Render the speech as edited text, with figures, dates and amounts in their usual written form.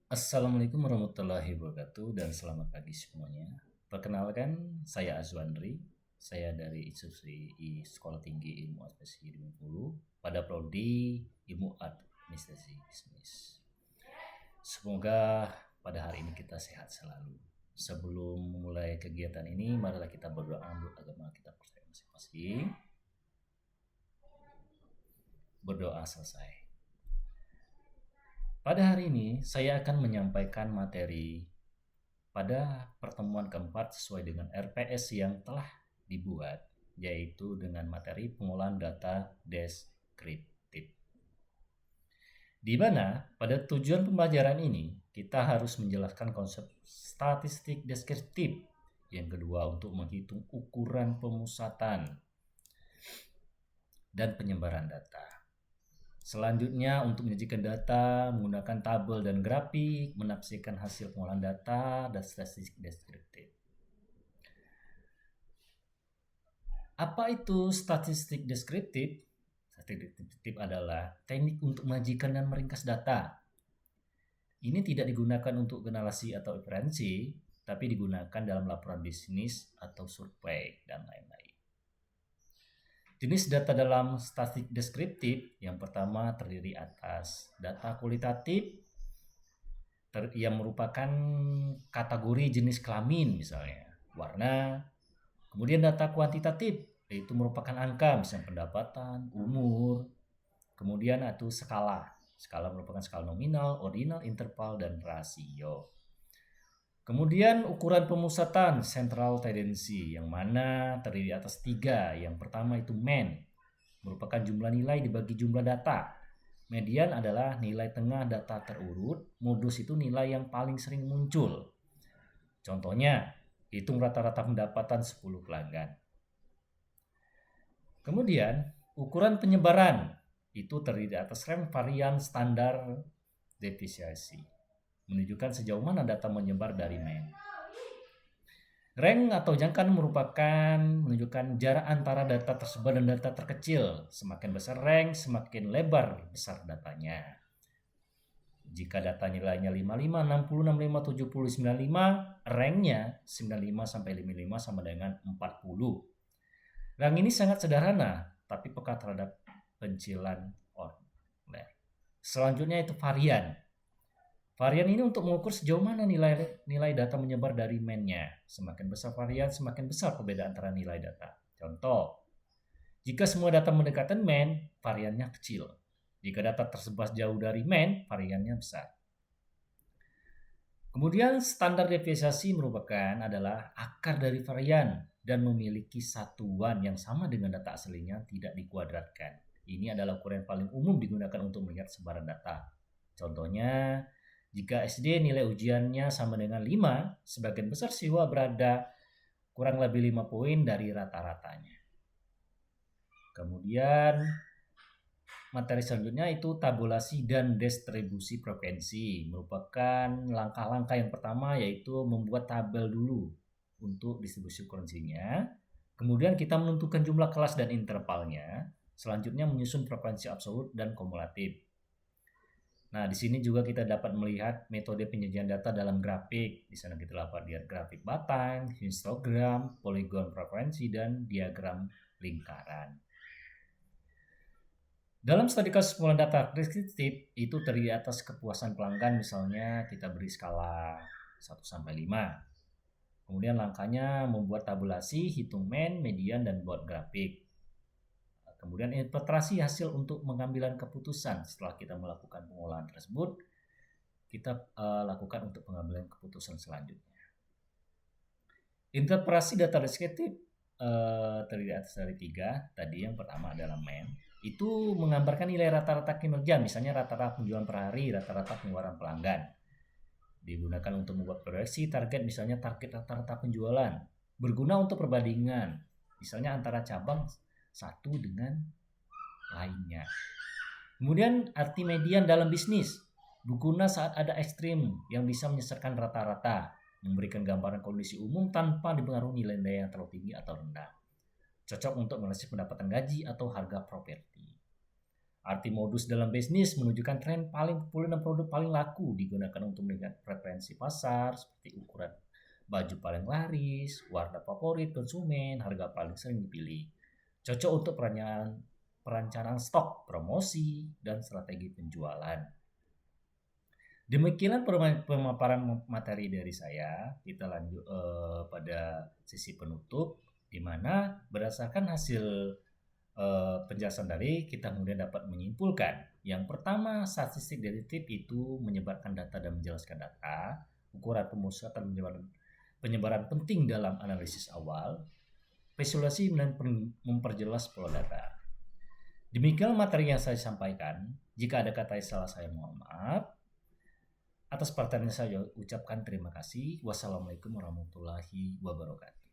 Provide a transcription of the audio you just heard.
Assalamualaikum warahmatullahi wabarakatuh dan selamat pagi semuanya. Perkenalkan, saya Azwandri. Saya dari institusi Sekolah Tinggi Ilmu Administrasi di Bengkulu pada prodi Ilmu Administrasi Bisnis. Semoga pada hari ini kita sehat selalu. Sebelum memulai kegiatan ini, marilah kita berdoa menurut agama kita percaya masing-masing. Berdoa selesai. Pada hari ini, saya akan menyampaikan materi pada pertemuan keempat sesuai dengan RPS yang telah dibuat, yaitu dengan materi pengolahan data deskriptif. Di mana pada tujuan pembelajaran ini kita harus menjelaskan konsep statistik deskriptif. Yang kedua untuk menghitung ukuran pemusatan dan penyebaran data. Selanjutnya untuk menyajikan data menggunakan tabel dan grafik, menafsirkan hasil pengolahan data dan statistik deskriptif. Apa itu statistik deskriptif? Statistik deskriptif adalah teknik untuk menyajikan dan meringkas data. Ini tidak digunakan untuk generasi atau referensi, tapi digunakan dalam laporan bisnis atau survei dan lain-lain. Jenis data dalam statistik deskriptif yang pertama terdiri atas data kualitatif yang merupakan kategori jenis kelamin misalnya, warna. Kemudian data kuantitatif yaitu merupakan angka misalnya pendapatan, umur. Kemudian itu skala. Skala merupakan skala nominal, ordinal, interval, dan rasio. Kemudian ukuran pemusatan central tendency yang mana terdiri atas 3. Yang pertama itu mean, merupakan jumlah nilai dibagi jumlah data. Median adalah nilai tengah data terurut. Modus itu nilai yang paling sering muncul. Contohnya, hitung rata-rata pendapatan 10 pelanggan. Kemudian, ukuran penyebaran itu terdiri atas rank varian standar deviasi, menunjukkan sejauh mana data menyebar dari mean. Rank atau jangkaan merupakan menunjukkan jarak antara data tersebar dan data terkecil. Semakin besar rank, semakin lebar besar datanya. Jika data nilainya 55, 60, 65, 70, 95, ranknya 95 sampai 55 sama dengan 40. Rank ini sangat sederhana, tapi peka terhadap pencilan online. Selanjutnya itu varian. Varian ini untuk mengukur sejauh mana nilai data menyebar dari mean-nya. Semakin besar varian, semakin besar perbedaan antara nilai data. Contoh, jika semua data mendekatkan mean, variannya kecil. Jika data tersebar jauh dari mean, variannya besar. Kemudian standar deviasi merupakan adalah akar dari varian dan memiliki satuan yang sama dengan data aslinya tidak dikuadratkan. Ini adalah ukuran yang paling umum digunakan untuk melihat sebaran data. Contohnya, jika SD nilai ujiannya sama dengan 5, sebagian besar siswa berada kurang lebih 5 poin dari rata-ratanya. Kemudian materi selanjutnya itu tabulasi dan distribusi frekuensi. Merupakan langkah-langkah yang pertama yaitu membuat tabel dulu untuk distribusi frekuensinya. Kemudian kita menentukan jumlah kelas dan intervalnya. Selanjutnya menyusun frekuensi absolut dan kumulatif. Nah, di sini juga kita dapat melihat metode penyajian data dalam grafik. Di sana kita dapat lihat grafik batang, histogram, poligon frekuensi, dan diagram lingkaran. Dalam studi kasus pengolahan data deskriptif itu terdiri atas kepuasan pelanggan, misalnya kita beri skala 1 sampai 5. Kemudian langkahnya membuat tabulasi, hitung mean, median, dan buat grafik. Kemudian interpretasi hasil untuk pengambilan keputusan. Setelah kita melakukan pengolahan tersebut, kita lakukan untuk pengambilan keputusan selanjutnya. Interpretasi data deskriptif terdiri atas dari 3. Tadi yang pertama adalah mean. Itu menggambarkan nilai rata-rata kinerja, misalnya rata-rata penjualan per hari, rata-rata pengeluaran pelanggan. Digunakan untuk membuat proyeksi target, misalnya target rata-rata penjualan. Berguna untuk perbandingan, misalnya antara cabang satu dengan lainnya. Kemudian arti median dalam bisnis, berguna saat ada ekstrim yang bisa menyelesaikan rata-rata, memberikan gambaran kondisi umum tanpa dipengaruhi nilai-nilai yang terlalu tinggi atau rendah. Cocok untuk menganalisis pendapatan gaji atau harga properti. Arti modus dalam bisnis menunjukkan tren paling populer dan produk paling laku digunakan untuk melihat preferensi pasar seperti ukuran baju paling laris, warna favorit konsumen, harga paling sering dipilih. Cocok untuk perencanaan stok, promosi, dan strategi penjualan. Demikian pemaparan materi dari saya. Kita lanjut pada sesi penutup, di mana berdasarkan hasil penjelasan tadi kita kemudian dapat menyimpulkan. Yang pertama, statistik deduktif itu menyebarkan data dan menjelaskan data. Ukuran pemusatan penyebaran penting dalam analisis awal, visualisasi dan memperjelas pola data. Demikian materi yang saya sampaikan. Jika ada kata yang salah, saya mohon maaf. Atas perhatiannya saya ucapkan terima kasih. Wassalamualaikum warahmatullahi wabarakatuh.